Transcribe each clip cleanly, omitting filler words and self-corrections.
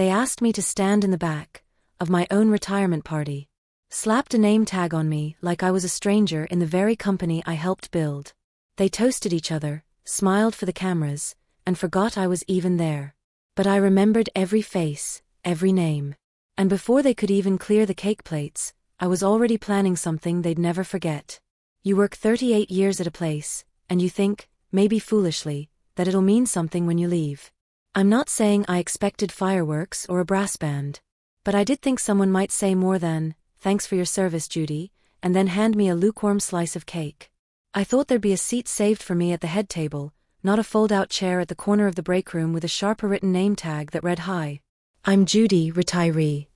They asked me to stand in the back of my own retirement party. Slapped a name tag on me like I was a stranger in the very company I helped build. They toasted each other, smiled for the cameras, and forgot I was even there. But I remembered every face, every name. And before they could even clear the cake plates, I was already planning something they'd never forget. You work 38 years at a place, and you think, maybe foolishly, that it'll mean something when you leave. I'm not saying I expected fireworks or a brass band. But I did think someone might say more than, "Thanks for your service, Judy," and then hand me a lukewarm slice of cake. I thought there'd be a seat saved for me at the head table, not a fold-out chair at the corner of the break room with a sharper written name tag that read, "Hi. I'm Judy, retiree."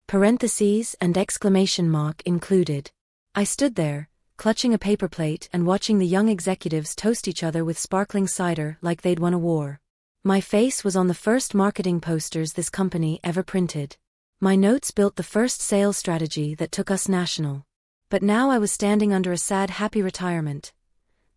Parentheses and exclamation mark included. I stood there, clutching a paper plate and watching the young executives toast each other with sparkling cider like they'd won a war. My face was on the first marketing posters this company ever printed. My notes built the first sales strategy that took us national. But now I was standing under a sad happy retirement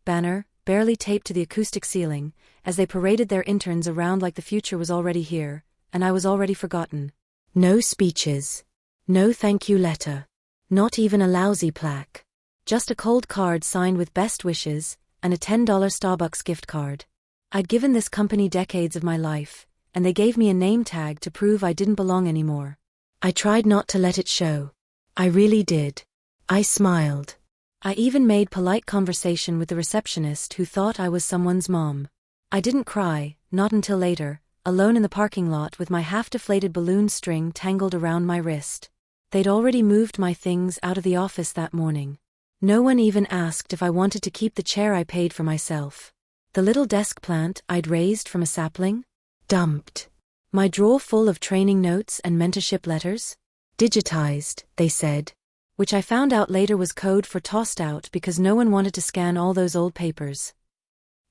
banner, barely taped to the acoustic ceiling, as they paraded their interns around like the future was already here, and I was already forgotten. No speeches. No thank you letter. Not even a lousy plaque. Just a cold card signed with best wishes, and a $10 Starbucks gift card. I'd given this company decades of my life, and they gave me a name tag to prove I didn't belong anymore. I tried not to let it show. I really did. I smiled. I even made polite conversation with the receptionist who thought I was someone's mom. I didn't cry, not until later, alone in the parking lot with my half-deflated balloon string tangled around my wrist. They'd already moved my things out of the office that morning. No one even asked if I wanted to keep the chair I paid for myself. The little desk plant I'd raised from a sapling? Dumped. My drawer full of training notes and mentorship letters? Digitized, they said. Which I found out later was code for tossed out because no one wanted to scan all those old papers.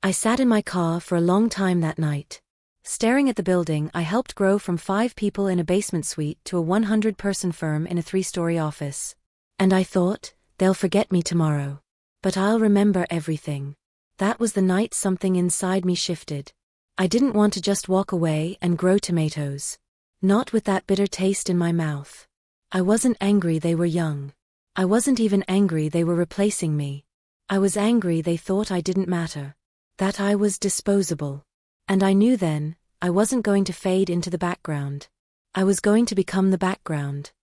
I sat in my car for a long time that night. Staring at the building I helped grow from 5 people in a basement suite to a 100-person firm in a 3-story office. And I thought, they'll forget me tomorrow. But I'll remember everything. That was the night something inside me shifted. I didn't want to just walk away and grow tomatoes. Not with that bitter taste in my mouth. I wasn't angry they were young. I wasn't even angry they were replacing me. I was angry they thought I didn't matter. That I was disposable. And I knew then, I wasn't going to fade into the background. I was going to become the background.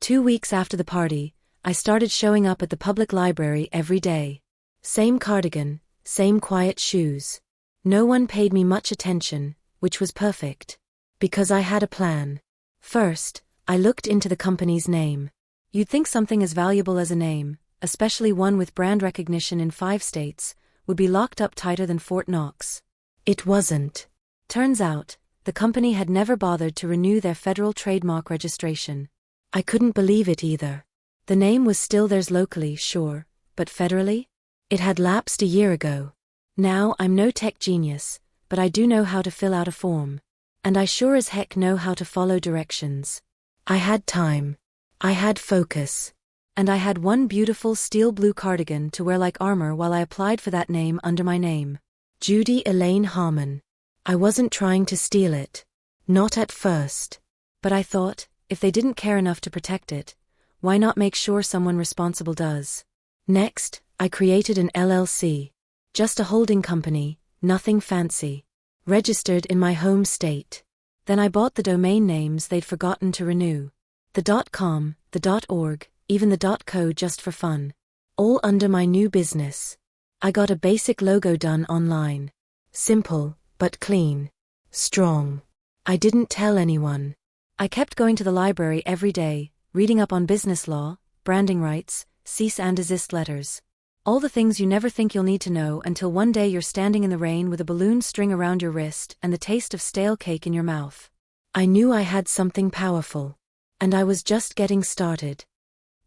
2 weeks after the party, I started showing up at the public library every day. Same cardigan, same quiet shoes. No one paid me much attention, which was perfect. Because I had a plan. First, I looked into the company's name. You'd think something as valuable as a name, especially one with brand recognition in 5 states, would be locked up tighter than Fort Knox. It wasn't. Turns out, the company had never bothered to renew their federal trademark registration. I couldn't believe it either. The name was still theirs locally, sure, but federally? It had lapsed a year ago. Now I'm no tech genius, but I do know how to fill out a form. And I sure as heck know how to follow directions. I had time. I had focus. And I had one beautiful steel blue cardigan to wear like armor while I applied for that name under my name. Judy Elaine Harmon. I wasn't trying to steal it. Not at first. But I thought, if they didn't care enough to protect it, why not make sure someone responsible does? Next, I created an LLC. Just a holding company, nothing fancy. Registered in my home state. Then I bought the domain names they'd forgotten to renew. The .com, the .org, even the .co just for fun. All under my new business. I got a basic logo done online. Simple, but clean. Strong. I didn't tell anyone. I kept going to the library every day, reading up on business law, branding rights, cease and desist letters. All the things you never think you'll need to know until one day you're standing in the rain with a balloon string around your wrist and the taste of stale cake in your mouth. I knew I had something powerful. And I was just getting started.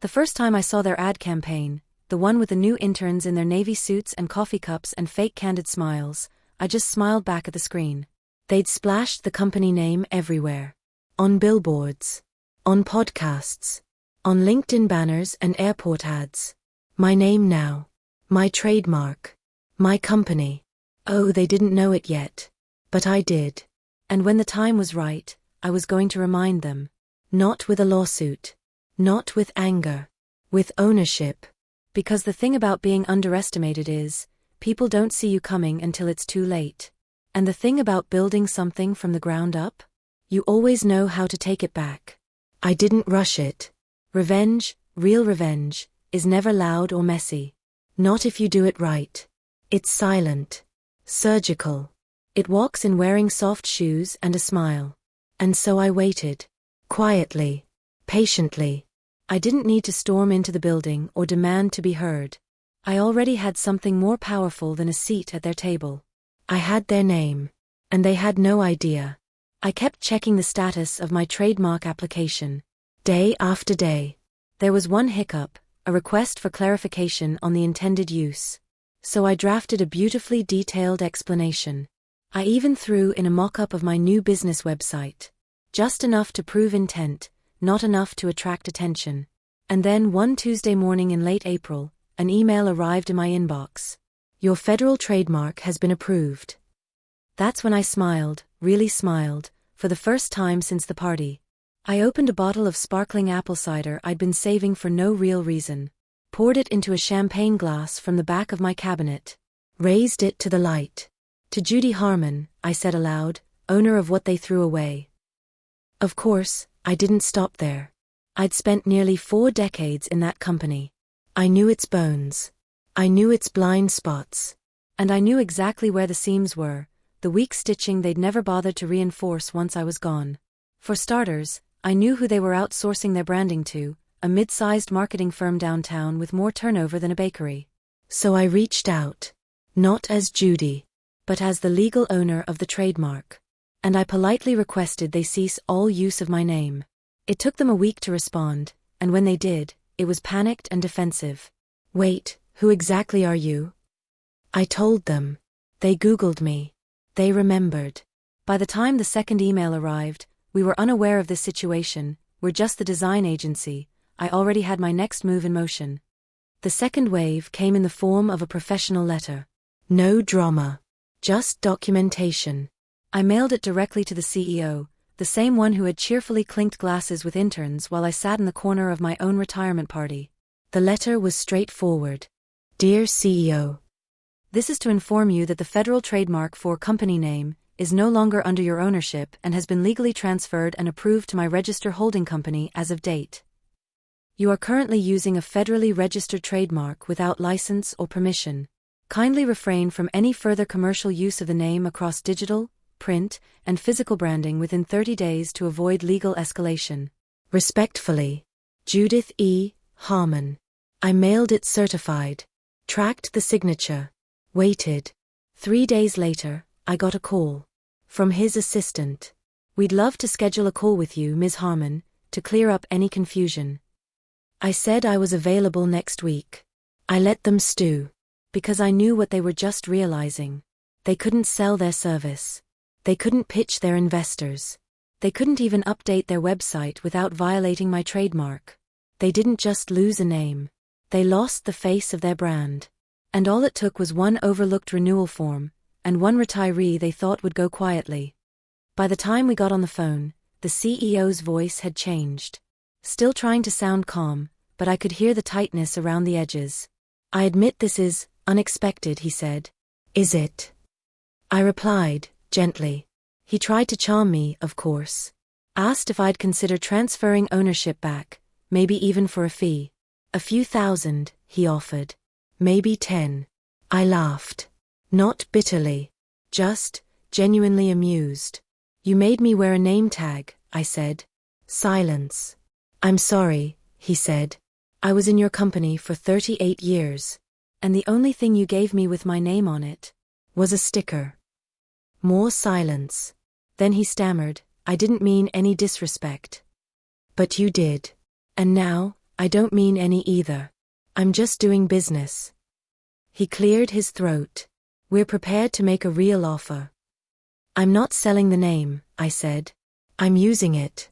The first time I saw their ad campaign, the one with the new interns in their navy suits and coffee cups and fake candid smiles, I just smiled back at the screen. They'd splashed the company name everywhere. On billboards. On podcasts. On LinkedIn banners and airport ads. My name now. My trademark. My company. Oh, they didn't know it yet. But I did. And when the time was right, I was going to remind them. Not with a lawsuit. Not with anger. With ownership. Because the thing about being underestimated is, people don't see you coming until it's too late. And the thing about building something from the ground up? You always know how to take it back. I didn't rush it. Revenge, real revenge, is never loud or messy. Not if you do it right. It's silent. Surgical. It walks in wearing soft shoes and a smile. And so I waited. Quietly. Patiently. I didn't need to storm into the building or demand to be heard. I already had something more powerful than a seat at their table. I had their name. And they had no idea. I kept checking the status of my trademark application. Day after day. There was one hiccup, a request for clarification on the intended use. So I drafted a beautifully detailed explanation. I even threw in a mock-up of my new business website. Just enough to prove intent, not enough to attract attention. And then one Tuesday morning in late April, an email arrived in my inbox. Your federal trademark has been approved. That's when I smiled, really smiled, for the first time since the party. I opened a bottle of sparkling apple cider I'd been saving for no real reason, poured it into a champagne glass from the back of my cabinet, raised it to the light. To Judy Harmon, I said aloud, owner of what they threw away. Of course, I didn't stop there. I'd spent nearly 4 decades in that company. I knew its bones. I knew its blind spots. And I knew exactly where the seams were, the weak stitching they'd never bothered to reinforce once I was gone. For starters, I knew who they were outsourcing their branding to, a mid-sized marketing firm downtown with more turnover than a bakery. So I reached out. Not as Judy, but as the legal owner of the trademark. And I politely requested they cease all use of my name. It took them a week to respond, and when they did, it was panicked and defensive. Wait, who exactly are you? I told them. They Googled me. They remembered. By the time the second email arrived, we were unaware of this situation, we're just the design agency. I already had my next move in motion. The second wave came in the form of a professional letter. No drama. Just documentation. I mailed it directly to the CEO, the same one who had cheerfully clinked glasses with interns while I sat in the corner of my own retirement party. The letter was straightforward. Dear CEO. This is to inform you that the federal trademark for company name is no longer under your ownership and has been legally transferred and approved to my register holding company as of date. You are currently using a federally registered trademark without license or permission. Kindly refrain from any further commercial use of the name across digital, print, and physical branding within 30 days to avoid legal escalation. Respectfully, Judith E. Harmon. I mailed it certified. Tracked the signature. Waited. 3 days later, I got a call. From his assistant. We'd love to schedule a call with you, Ms. Harmon, to clear up any confusion. I said I was available next week. I let them stew. Because I knew what they were just realizing. They couldn't sell their service. They couldn't pitch their investors. They couldn't even update their website without violating my trademark. They didn't just lose a name. They lost the face of their brand. And all it took was one overlooked renewal form, and one retiree they thought would go quietly. By the time we got on the phone, the CEO's voice had changed. Still trying to sound calm, but I could hear the tightness around the edges. I admit this is unexpected, he said. Is it? I replied, gently. He tried to charm me, of course. Asked if I'd consider transferring ownership back, maybe even for a fee. A few thousand, he offered. Maybe 10. I laughed. Not bitterly. Just, genuinely amused. You made me wear a name tag, I said. Silence. I'm sorry, he said. I was in your company for 38 years. And the only thing you gave me with my name on it was a sticker. More silence. Then he stammered, I didn't mean any disrespect. But you did. And now, I don't mean any either. I'm just doing business. He cleared his throat. We're prepared to make a real offer. I'm not selling the name, I said. I'm using it.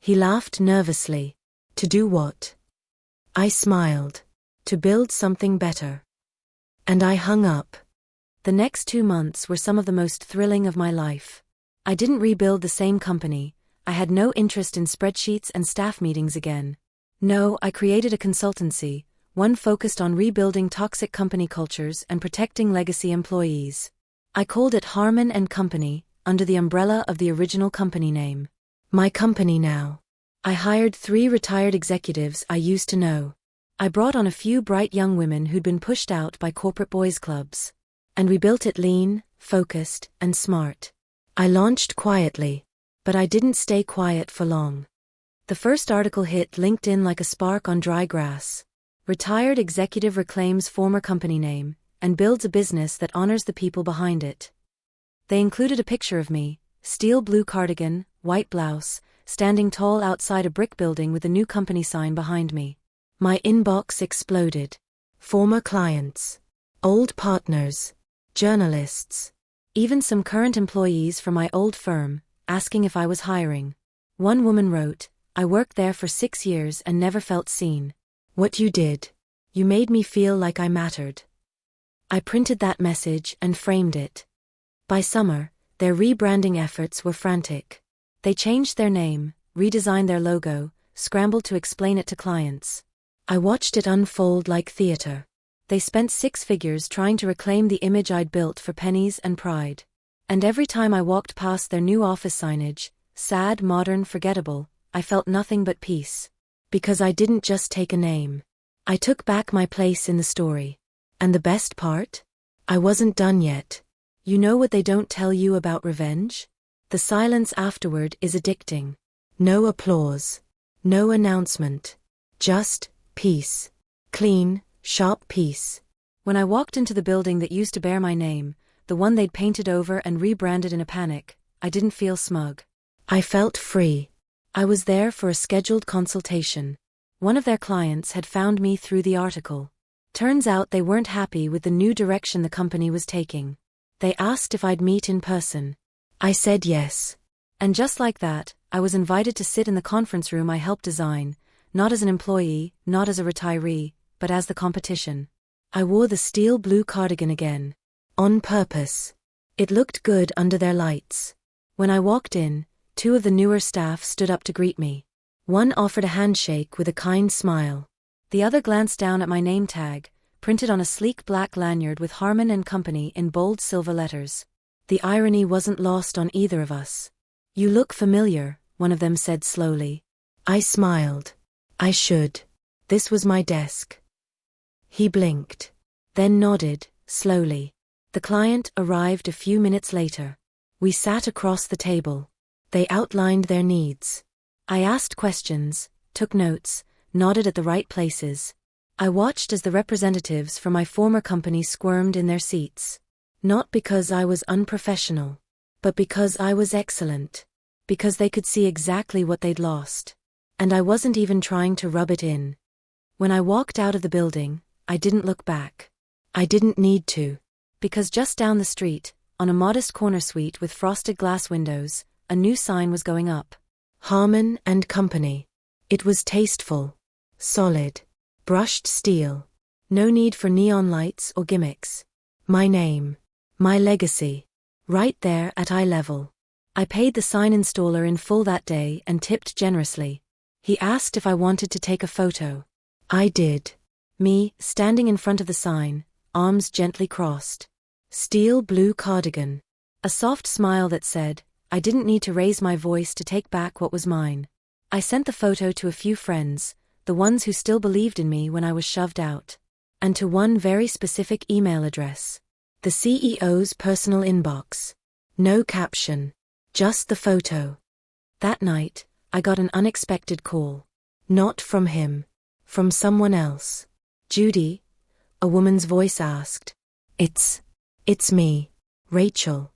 He laughed nervously. To do what? I smiled. To build something better. And I hung up. The next 2 months were some of the most thrilling of my life. I didn't rebuild the same company, I had no interest in spreadsheets and staff meetings again. No, I created a consultancy, one focused on rebuilding toxic company cultures and protecting legacy employees. I called it Harmon and Company, under the umbrella of the original company name. My company now. I hired 3 retired executives I used to know. I brought on a few bright young women who'd been pushed out by corporate boys' clubs. And we built it lean, focused, and smart. I launched quietly. But I didn't stay quiet for long. The first article hit LinkedIn like a spark on dry grass. Retired executive reclaims former company name, and builds a business that honors the people behind it. They included a picture of me, steel blue cardigan, white blouse, standing tall outside a brick building with a new company sign behind me. My inbox exploded. Former clients, old partners, journalists, even some current employees from my old firm, asking if I was hiring. One woman wrote, "I worked there for 6 years and never felt seen. What you did. You made me feel like I mattered." I printed that message and framed it. By summer, their rebranding efforts were frantic. They changed their name, redesigned their logo, scrambled to explain it to clients. I watched it unfold like theater. They spent 6 figures trying to reclaim the image I'd built for pennies and pride. And every time I walked past their new office signage, sad, modern, forgettable, I felt nothing but peace. Because I didn't just take a name. I took back my place in the story. And the best part? I wasn't done yet. You know what they don't tell you about revenge? The silence afterward is addicting. No applause. No announcement. Just peace. Clean, sharp peace. When I walked into the building that used to bear my name, the one they'd painted over and rebranded in a panic, I didn't feel smug. I felt free. I was there for a scheduled consultation. One of their clients had found me through the article. Turns out they weren't happy with the new direction the company was taking. They asked if I'd meet in person. I said yes. And just like that, I was invited to sit in the conference room I helped design, not as an employee, not as a retiree, but as the competition. I wore the steel blue cardigan again. On purpose. It looked good under their lights. When I walked in, 2 of the newer staff stood up to greet me. One offered a handshake with a kind smile. The other glanced down at my name tag, printed on a sleek black lanyard with Harmon and Company in bold silver letters. The irony wasn't lost on either of us. "You look familiar," one of them said slowly. I smiled. I should. This was my desk. He blinked. Then nodded, slowly. The client arrived a few minutes later. We sat across the table. They outlined their needs. I asked questions, took notes, nodded at the right places. I watched as the representatives from my former company squirmed in their seats. Not because I was unprofessional, but because I was excellent. Because they could see exactly what they'd lost. And I wasn't even trying to rub it in. When I walked out of the building, I didn't look back. I didn't need to. Because just down the street, on a modest corner suite with frosted glass windows, a new sign was going up. Harmon and Company. It was tasteful. Solid. Brushed steel. No need for neon lights or gimmicks. My name. My legacy. Right there at eye level. I paid the sign installer in full that day and tipped generously. He asked if I wanted to take a photo. I did. Me, standing in front of the sign, arms gently crossed. Steel blue cardigan. A soft smile that said, I didn't need to raise my voice to take back what was mine. I sent the photo to a few friends, the ones who still believed in me when I was shoved out. And to one very specific email address. The CEO's personal inbox. No caption. Just the photo. That night, I got an unexpected call. Not from him. From someone else. Judy? A woman's voice asked. It's me, Rachel.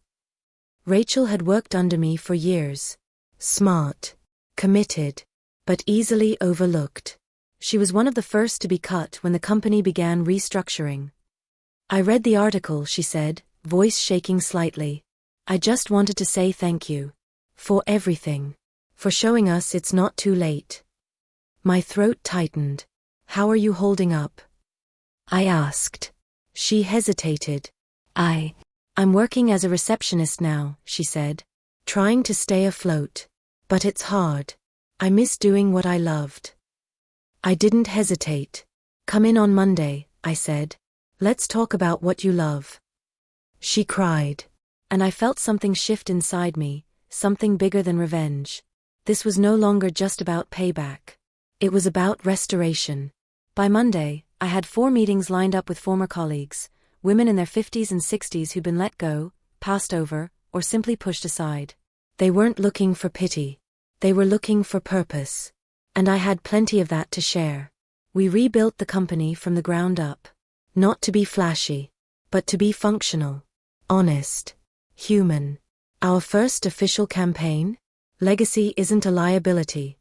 Rachel had worked under me for years. Smart. Committed. But easily overlooked. She was one of the first to be cut when the company began restructuring. I read the article, she said, voice shaking slightly. I just wanted to say thank you. For everything. For showing us it's not too late. My throat tightened. How are you holding up? I asked. She hesitated. I'm working as a receptionist now, she said. Trying to stay afloat. But it's hard. I miss doing what I loved. I didn't hesitate. Come in on Monday, I said. Let's talk about what you love. She cried. And I felt something shift inside me, something bigger than revenge. This was no longer just about payback. It was about restoration. By Monday, I had 4 meetings lined up with former colleagues, women in their 50s and 60s who'd been let go, passed over, or simply pushed aside. They weren't looking for pity. They were looking for purpose. And I had plenty of that to share. We rebuilt the company from the ground up. Not to be flashy, but to be functional, honest, human. Our first official campaign? Legacy isn't a liability.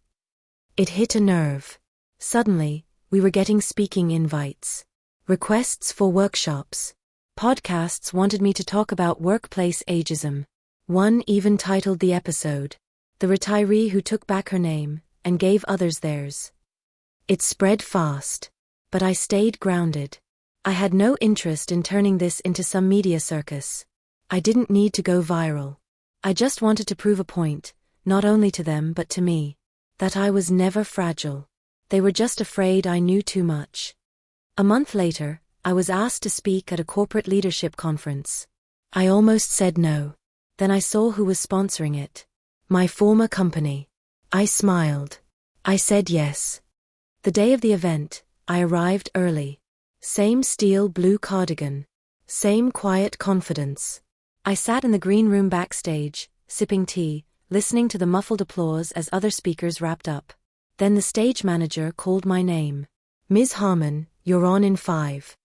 It hit a nerve. Suddenly, we were getting speaking invites, requests for workshops. Podcasts wanted me to talk about workplace ageism. One even titled the episode, "The Retiree Who Took Back Her Name and Gave Others Theirs." It spread fast, but I stayed grounded. I had no interest in turning this into some media circus. I didn't need to go viral. I just wanted to prove a point, not only to them but to me, that I was never fragile. They were just afraid I knew too much. A month later, I was asked to speak at a corporate leadership conference. I almost said no. Then I saw who was sponsoring it. My former company. I smiled. I said yes. The day of the event, I arrived early. Same steel blue cardigan. Same quiet confidence. I sat in the green room backstage, sipping tea, listening to the muffled applause as other speakers wrapped up. Then the stage manager called my name. "Ms. Harmon, you're on in 5.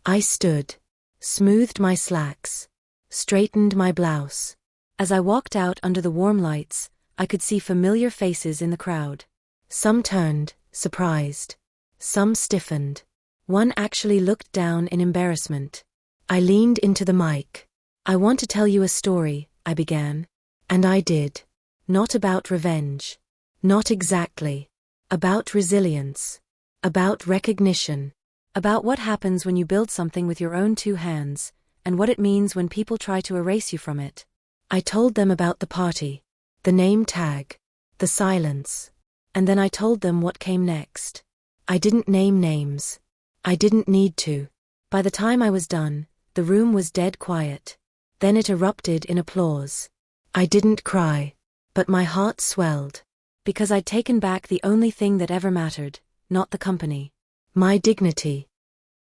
I stood. Smoothed my slacks. Straightened my blouse. As I walked out under the warm lights, I could see familiar faces in the crowd. Some turned, surprised. Some stiffened. One actually looked down in embarrassment. I leaned into the mic. "I want to tell you a story," I began. And I did. Not about revenge. Not exactly. About resilience. About recognition. About what happens when you build something with your own 2 hands, and what it means when people try to erase you from it. I told them about the party, the name tag, the silence. And then I told them what came next. I didn't name names. I didn't need to. By the time I was done, the room was dead quiet. Then it erupted in applause. I didn't cry, but my heart swelled. Because I'd taken back the only thing that ever mattered, not the company. My dignity.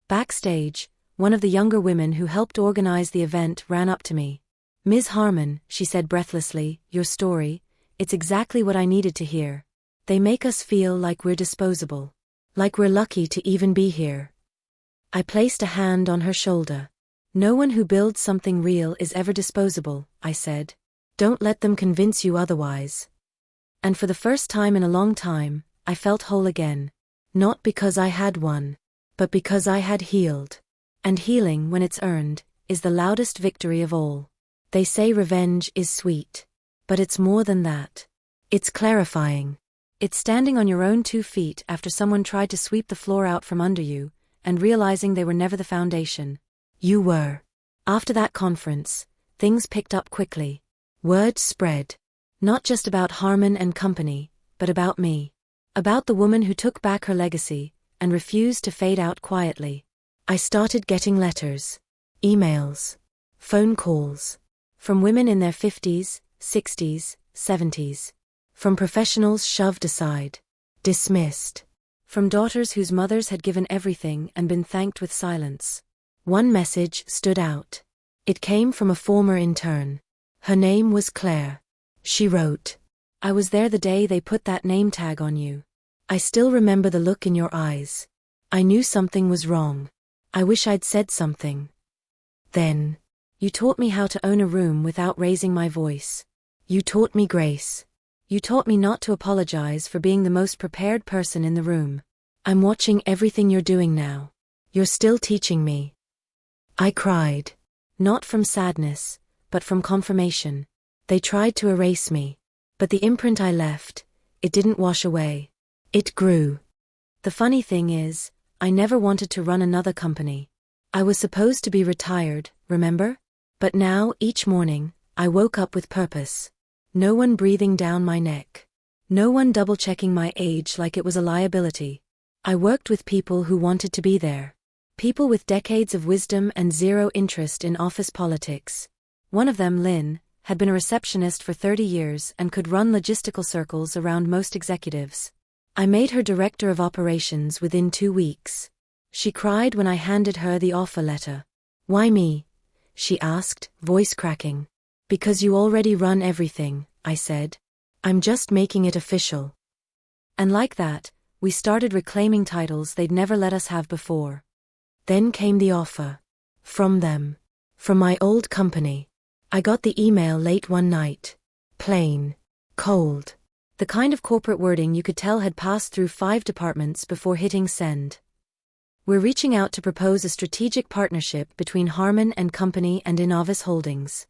Backstage, one of the younger women who helped organize the event ran up to me. "Ms. Harmon," she said breathlessly, "your story, it's exactly what I needed to hear. They make us feel like we're disposable. Like we're lucky to even be here." I placed a hand on her shoulder. "No one who builds something real is ever disposable," I said. "Don't let them convince you otherwise." And for the first time in a long time, I felt whole again. Not because I had won, but because I had healed. And healing, when it's earned, is the loudest victory of all. They say revenge is sweet. But it's more than that. It's clarifying. It's standing on your own 2 feet after someone tried to sweep the floor out from under you, and realizing they were never the foundation. You were. After that conference, things picked up quickly. Word spread. Not just about Harmon and company, but about me. About the woman who took back her legacy, and refused to fade out quietly. I started getting letters, emails, phone calls. From women in their 50s, 60s, 70s. From professionals shoved aside, dismissed. From daughters whose mothers had given everything and been thanked with silence. One message stood out. It came from a former intern. Her name was Claire. She wrote, "I was there the day they put that name tag on you. I still remember the look in your eyes. I knew something was wrong. I wish I'd said something. Then, you taught me how to own a room without raising my voice. You taught me grace. You taught me not to apologize for being the most prepared person in the room. I'm watching everything you're doing now. You're still teaching me." I cried. Not from sadness, but from confirmation. They tried to erase me. But the imprint I left, it didn't wash away. It grew. The funny thing is, I never wanted to run another company. I was supposed to be retired, remember? But now, each morning, I woke up with purpose. No one breathing down my neck. No one double-checking my age like it was a liability. I worked with people who wanted to be there. People with decades of wisdom and zero interest in office politics. One of them, Lynn, had been a receptionist for 30 years and could run logistical circles around most executives. I made her director of operations within 2 weeks. She cried when I handed her the offer letter. "Why me?" she asked, voice cracking. "Because you already run everything," I said. "I'm just making it official." And like that, we started reclaiming titles they'd never let us have before. Then came the offer. From them. From my old company. I got the email late one night. Plain. Cold. The kind of corporate wording you could tell had passed through 5 departments before hitting send. "We're reaching out to propose a strategic partnership between Harman & Company and Innovis Holdings."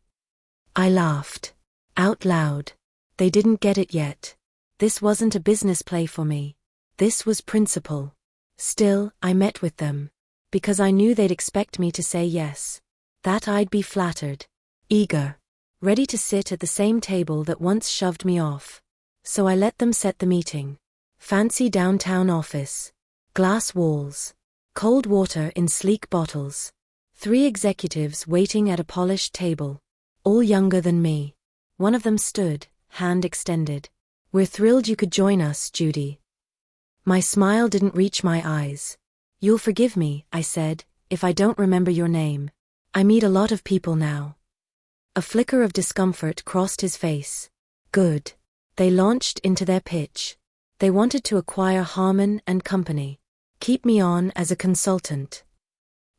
I laughed. Out loud. They didn't get it yet. This wasn't a business play for me. This was principle. Still, I met with them. Because I knew they'd expect me to say yes. That I'd be flattered. Eager. Ready to sit at the same table that once shoved me off. So I let them set the meeting. Fancy downtown office. Glass walls. Cold water in sleek bottles. 3 executives waiting at a polished table. All younger than me. One of them stood, hand extended. "We're thrilled you could join us, Judy." My smile didn't reach my eyes. "You'll forgive me," I said, "if I don't remember your name. I meet a lot of people now." A flicker of discomfort crossed his face. Good. They launched into their pitch. They wanted to acquire Harman & Company. Keep me on as a consultant.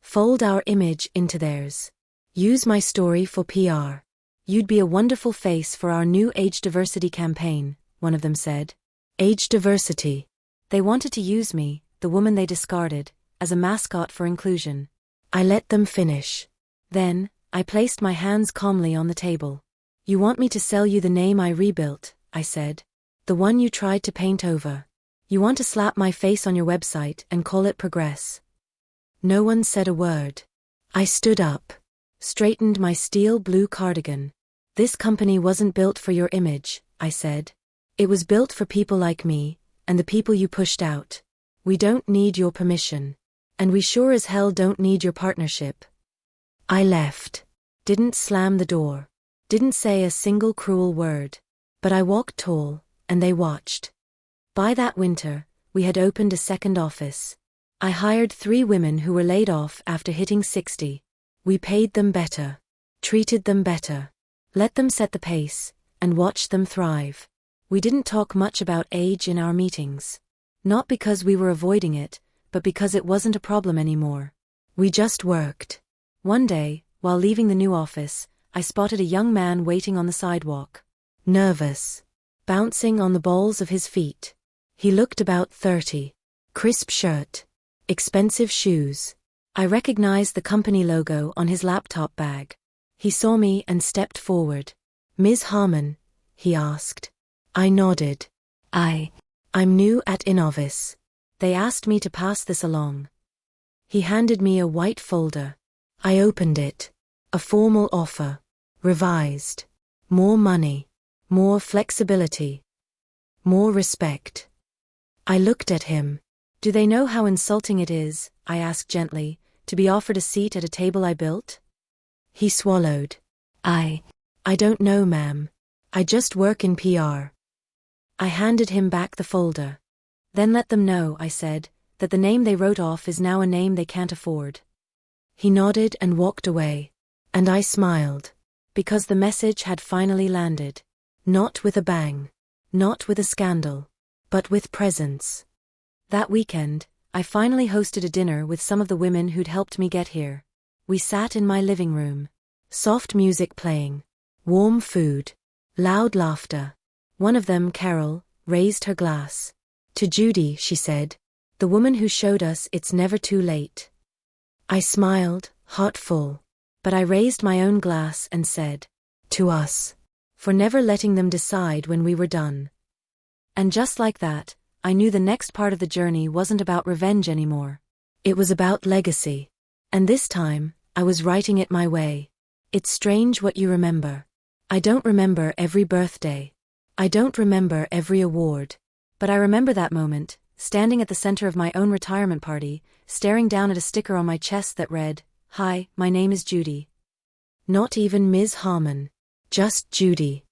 Fold our image into theirs. Use my story for PR. "You'd be a wonderful face for our new age diversity campaign," one of them said. Age diversity. They wanted to use me, the woman they discarded, as a mascot for inclusion. I let them finish. Then, I placed my hands calmly on the table. "You want me to sell you the name I rebuilt," I said. "The one you tried to paint over. You want to slap my face on your website and call it progress." No one said a word. I stood up. Straightened my steel blue cardigan. "This company wasn't built for your image," I said. "It was built for people like me, and the people you pushed out. We don't need your permission. And we sure as hell don't need your partnership." I left. Didn't slam the door. Didn't say a single cruel word. But I walked tall, and they watched. By that winter, we had opened a second office. I hired 3 women who were laid off after hitting 60. We paid them better. Treated them better. Let them set the pace, and watched them thrive. We didn't talk much about age in our meetings. Not because we were avoiding it, but because it wasn't a problem anymore. We just worked. One day, while leaving the new office, I spotted a young man waiting on the sidewalk. Nervous. Bouncing on the balls of his feet. He looked about 30. Crisp shirt. Expensive shoes. I recognized the company logo on his laptop bag. He saw me and stepped forward. "Ms. Harman?" he asked. I nodded. I'm new at Innovis. They asked me to pass this along." He handed me a white folder. I opened it. A formal offer. Revised. More money. More flexibility. More respect. I looked at him. "Do they know how insulting it is," I asked gently, "to be offered a seat at a table I built?" He swallowed. I don't know, ma'am. I just work in PR." I handed him back the folder. "Then let them know," I said, "that the name they wrote off is now a name they can't afford." He nodded and walked away. And I smiled. Because the message had finally landed. Not with a bang. Not with a scandal. But with presence. That weekend, I finally hosted a dinner with some of the women who'd helped me get here. We sat in my living room. Soft music playing. Warm food. Loud laughter. One of them, Carol, raised her glass. "To Judy," she said. "The woman who showed us it's never too late." I smiled, heart full. But I raised my own glass and said, "To us." For never letting them decide when we were done. And just like that, I knew the next part of the journey wasn't about revenge anymore. It was about legacy. And this time, I was writing it my way. It's strange what you remember. I don't remember every birthday. I don't remember every award. But I remember that moment, standing at the center of my own retirement party, staring down at a sticker on my chest that read, "Hi, my name is Judy." Not even Ms. Harmon. Just Judy.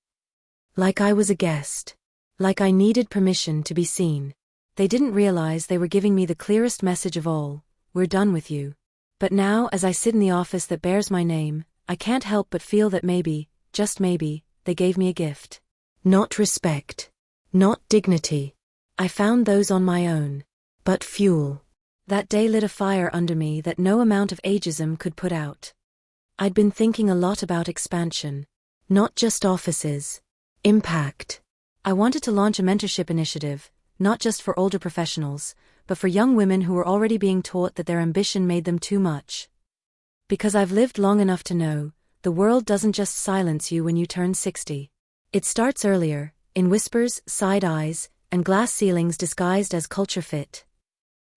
Like I was a guest. Like I needed permission to be seen. They didn't realize they were giving me the clearest message of all: we're done with you. But now, as I sit in the office that bears my name, I can't help but feel that maybe, just maybe, they gave me a gift. Not respect. Not dignity. I found those on my own. But fuel. That day lit a fire under me that no amount of ageism could put out. I'd been thinking a lot about expansion. Not just offices. Impact. I wanted to launch a mentorship initiative, not just for older professionals, but for young women who were already being taught that their ambition made them too much. Because I've lived long enough to know, the world doesn't just silence you when you turn 60. It starts earlier, in whispers, side eyes, and glass ceilings disguised as culture fit.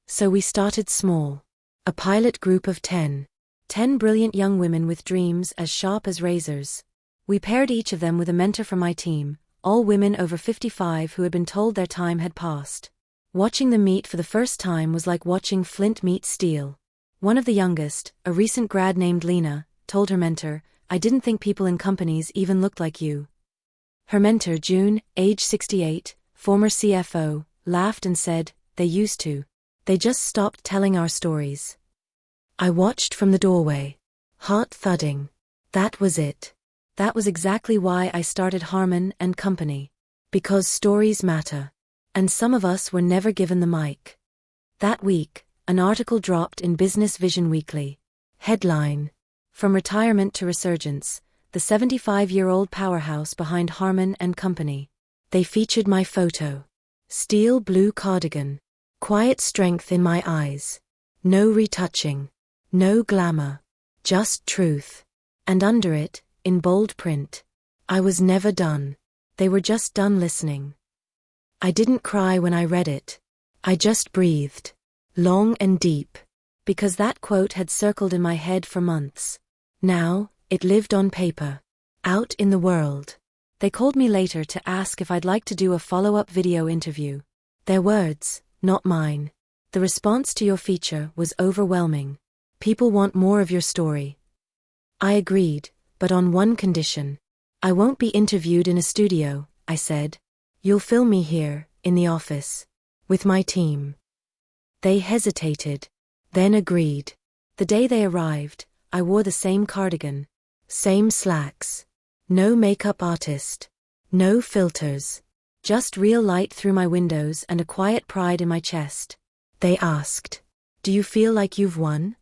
So we started small. A pilot group of 10. 10 brilliant young women with dreams as sharp as razors. We paired each of them with a mentor from my team, all women over 55 who had been told their time had passed. Watching them meet for the first time was like watching flint meet steel. One of the youngest, a recent grad named Lena, told her mentor, "I didn't think people in companies even looked like you." Her mentor, June, age 68, former CFO, laughed and said, "They used to. They just stopped telling our stories." I watched from the doorway. Heart thudding. That was it. That was exactly why I started Harmon and Company. Because stories matter. And some of us were never given the mic. That week, an article dropped in Business Vision Weekly. Headline: From Retirement to Resurgence, the 75-year-old powerhouse behind Harmon and Company. They featured my photo. Steel blue cardigan. Quiet strength in my eyes. No retouching. No glamour. Just truth. And under it, in bold print, I was never done. They were just done listening. I didn't cry when I read it. I just breathed. Long and deep. Because that quote had circled in my head for months. Now, it lived on paper. Out in the world. They called me later to ask if I'd like to do a follow-up video interview. Their words, not mine. The response to your feature was overwhelming. People want more of your story. I agreed, but on one condition. I won't be interviewed in a studio, I said. You'll film me here, in the office. With my team. They hesitated. Then agreed. The day they arrived, I wore the same cardigan. Same slacks. No makeup artist. No filters. Just real light through my windows and a quiet pride in my chest. They asked, "Do you feel like you've won?"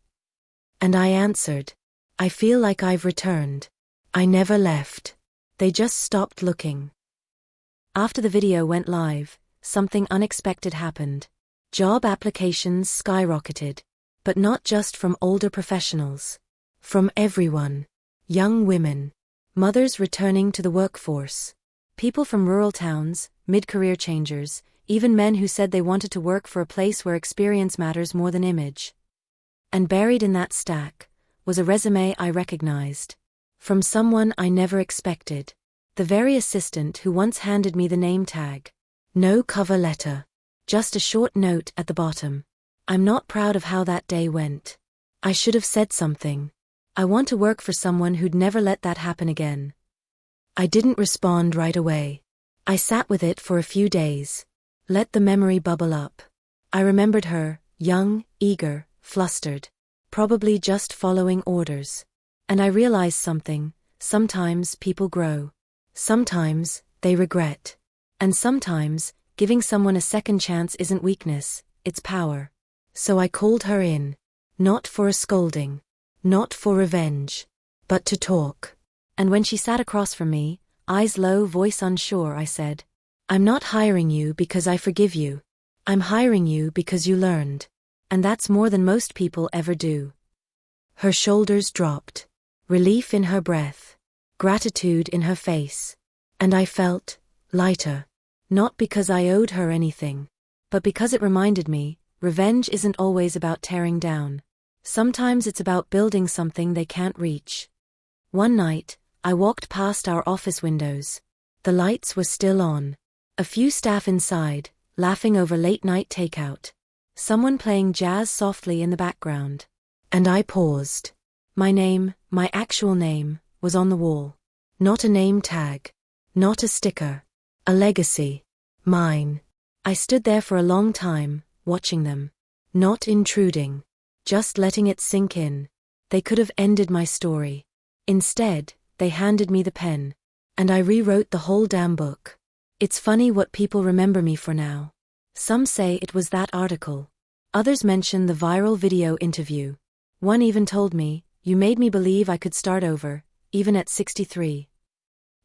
And I answered, "I feel like I've returned. I never left." They just stopped looking. After the video went live, something unexpected happened. Job applications skyrocketed. But not just from older professionals. From everyone. Young women. Mothers returning to the workforce. People from rural towns, mid-career changers, even men who said they wanted to work for a place where experience matters more than image. And buried in that stack was a resume I recognized. From someone I never expected. The very assistant who once handed me the name tag. No cover letter. Just a short note at the bottom. I'm not proud of how that day went. I should have said something. I want to work for someone who'd never let that happen again. I didn't respond right away. I sat with it for a few days. Let the memory bubble up. I remembered her, young, eager, flustered. Probably just following orders. And I realized something. Sometimes people grow. Sometimes they regret. And sometimes, giving someone a second chance isn't weakness, it's power. So I called her in. Not for a scolding. Not for revenge. But to talk. And when she sat across from me, eyes low, voice unsure, I said, "I'm not hiring you because I forgive you. I'm hiring you because you learned. And that's more than most people ever do." Her shoulders dropped. Relief in her breath. Gratitude in her face. And I felt lighter. Not because I owed her anything. But because it reminded me, revenge isn't always about tearing down. Sometimes it's about building something they can't reach. One night, I walked past our office windows. The lights were still on. A few staff inside, laughing over late-night takeout. Someone playing jazz softly in the background. And I paused. My name, my actual name, was on the wall. Not a name tag. Not a sticker. A legacy. Mine. I stood there for a long time, watching them. Not intruding. Just letting it sink in. They could have ended my story. Instead, they handed me the pen. And I rewrote the whole damn book. It's funny what people remember me for now. Some say it was that article. Others mention the viral video interview. One even told me, "You made me believe I could start over, even at 63.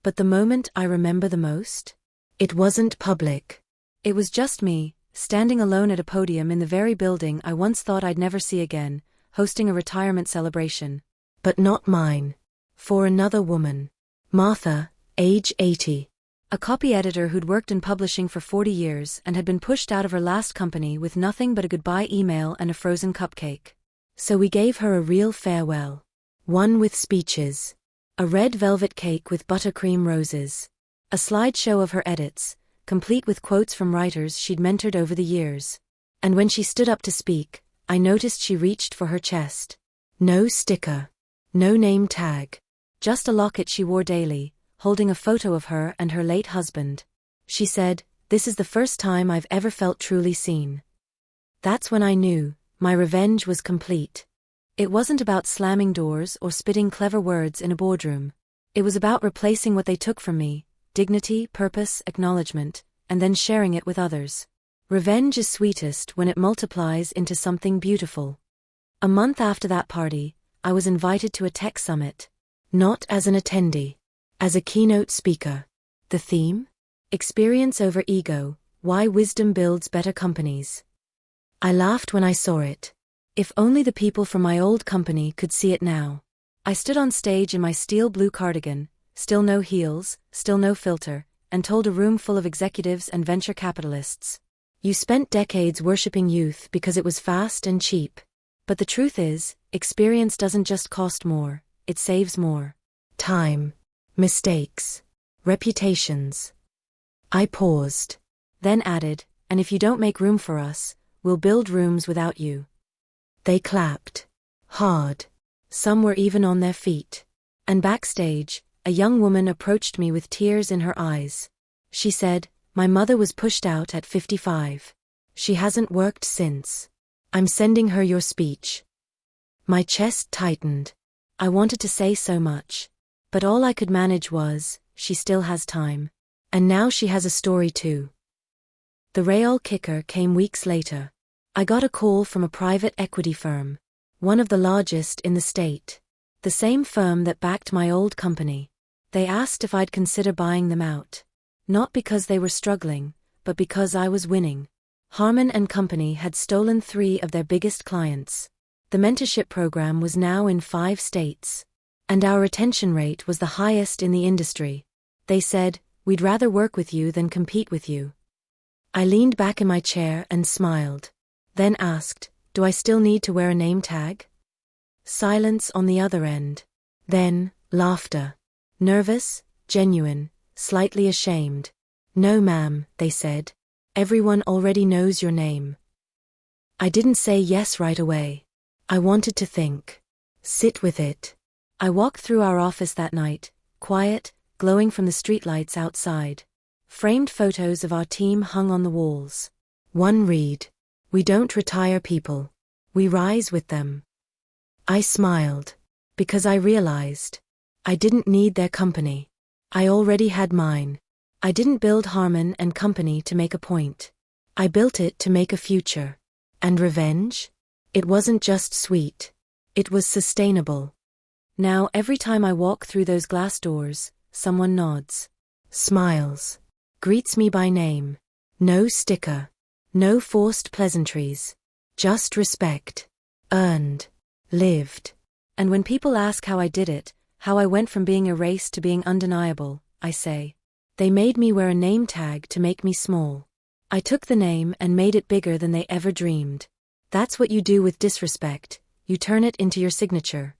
But the moment I remember the most? It wasn't public. It was just me, standing alone at a podium in the very building I once thought I'd never see again, hosting a retirement celebration. But not mine. For another woman. Martha, age 80. A copy editor who'd worked in publishing for 40 years and had been pushed out of her last company with nothing but a goodbye email and a frozen cupcake. So we gave her a real farewell. One with speeches. A red velvet cake with buttercream roses. A slideshow of her edits, complete with quotes from writers she'd mentored over the years. And when she stood up to speak, I noticed she reached for her chest. No sticker. No name tag. Just a locket she wore daily, holding a photo of her and her late husband. She said, "This is the first time I've ever felt truly seen." That's when I knew, my revenge was complete. It wasn't about slamming doors or spitting clever words in a boardroom. It was about replacing what they took from me, dignity, purpose, acknowledgement, and then sharing it with others. Revenge is sweetest when it multiplies into something beautiful. A month after that party, I was invited to a tech summit. Not as an attendee. As a keynote speaker. The theme? Experience over ego, why wisdom builds better companies. I laughed when I saw it. If only the people from my old company could see it now. I stood on stage in my steel blue cardigan, still no heels, still no filter, and told a room full of executives and venture capitalists. You spent decades worshipping youth because it was fast and cheap. But the truth is, experience doesn't just cost more, it saves more. Time. Mistakes. Reputations. I paused. Then added, "And if you don't make room for us, we'll build rooms without you." They clapped. Hard. Some were even on their feet. And backstage, a young woman approached me with tears in her eyes. She said, "My mother was pushed out at 55. She hasn't worked since. I'm sending her your speech." My chest tightened. I wanted to say so much. But all I could manage was, she still has time. And now she has a story too. The real kicker came weeks later. I got a call from a private equity firm. One of the largest in the state. The same firm that backed my old company. They asked if I'd consider buying them out. Not because they were struggling, but because I was winning. Harman & Company had stolen 3 of their biggest clients. The mentorship program was now in 5 states. And our retention rate was the highest in the industry. They said, "We'd rather work with you than compete with you." I leaned back in my chair and smiled. Then asked, "Do I still need to wear a name tag?" Silence on the other end. Then, laughter. Nervous, genuine, slightly ashamed. "No ma'am," they said. "Everyone already knows your name." I didn't say yes right away. I wanted to think. Sit with it. I walked through our office that night, quiet, glowing from the streetlights outside. Framed photos of our team hung on the walls. One read, "We don't retire people. We rise with them." I smiled. Because I realized. I didn't need their company. I already had mine. I didn't build Harman & Company to make a point. I built it to make a future. And revenge? It wasn't just sweet. It was sustainable. Now every time I walk through those glass doors, someone nods. Smiles. Greets me by name. No sticker. No forced pleasantries. Just respect. Earned. Lived. And when people ask how I did it, how I went from being erased to being undeniable, I say, they made me wear a name tag to make me small. I took the name and made it bigger than they ever dreamed. That's what you do with disrespect, you turn it into your signature.